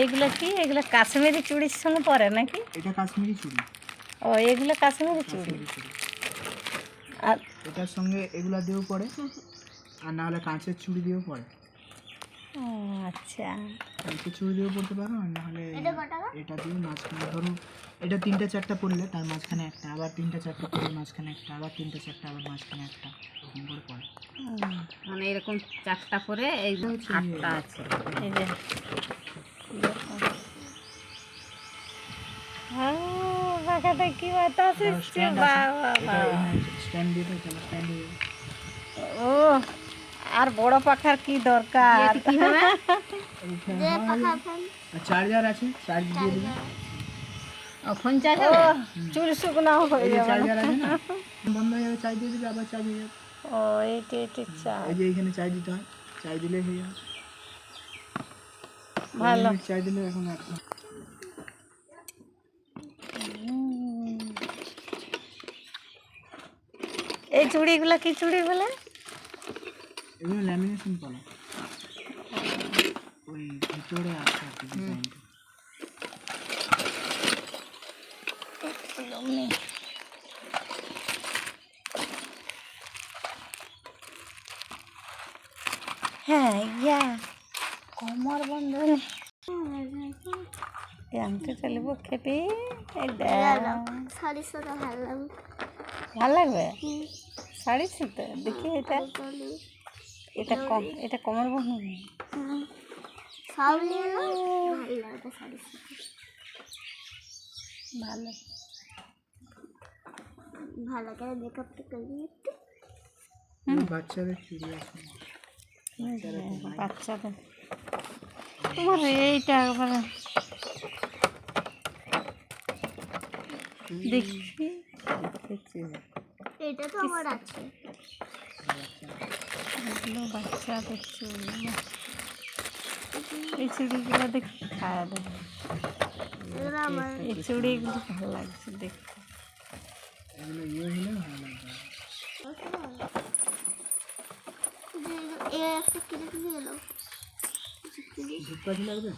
এগুলো কি? এগুলো কাশ্মীরি চুড়ির সঙ্গে পরে নাকি? এটা কাশ্মীরি চুড়ি। ও এগুলো কাশ্মীরি চুড়ি। আর এটার সঙ্গে এগুলা দিয়েও পরে, আর না হলে কাঁচের চুড়ি দিয়েও পরে। ও আচ্ছা, কাঁচের চুড়ি দিয়েও পড়তে পারো, আর না হলে এটা দিয়ে মাঝখানে ধরো এটা 3টা 4টা পড়লে তার মাঝখানে একটা, আবার 3টা 4টা পড়লে মাঝখানে একটা, আবার 3টা 4টা আবার মাঝখানে একটা, এরকম করে পড়ে। মানে এরকম 4টা করে এই 8টা আছে। এই যে বাঁকাটা কি বাতাস এসছে, বাবা স্ট্যান্ড দিয়ে তো চলো, স্ট্যান্ড দিয়ে ও আর বড় পাখার কি দরকার? কি হবে? চার্জার আছে, চার্জ দিয়ে দিবি। ও ফোন চার্জ ও হবে? চুরি শুকনো হয়ে এই যে যাবে। চার্জার আছে না, বন্ধ হয়ে যাবে, চার্জ দিয়ে দিবি, আবার চার্জ হয়ে যাবে। ও এইটা চা এই যে এইখানে চার্জ দিতে হয়, চার্জ দিলে হয়ে যাবে। ভালো। চার্জ দিলে এখন একটা এই চুড়িগুলো কি চুড়ি বলে? এগুলো ল্যামিনেশন করা, ওই ভিতরে আছে আর কি ডিজাইনটা। হ্যাঁ ইয়া কোমর বন্ধনে আনতে চলব খেতে। শাড়ির সাথে ভালো লাগবে। ভালো লাগবে শাড়ির সাথে? দেখি এটা, এটা কোমর বন্ধনে ভালো। ভালো করে মেকআপটা করবি একটু। বাচ্চাদের চুড়ি আছে, বাচ্চাদের তোমার এইটা একবারে দেখি। এটা তো আমার আছে। এগুলো বাচ্চাদের চুড়ি, এই চুড়িগুলো দেখি খাওয়া দেবে। এগুলো আমার। এই চুড়িগুলো ভালো লাগছে দেখতে। এগুলো ইয়ে হলে ভালো লাগবে। একটা কিনে দিয়ে এলো। ধূপকাঠি লাগবে।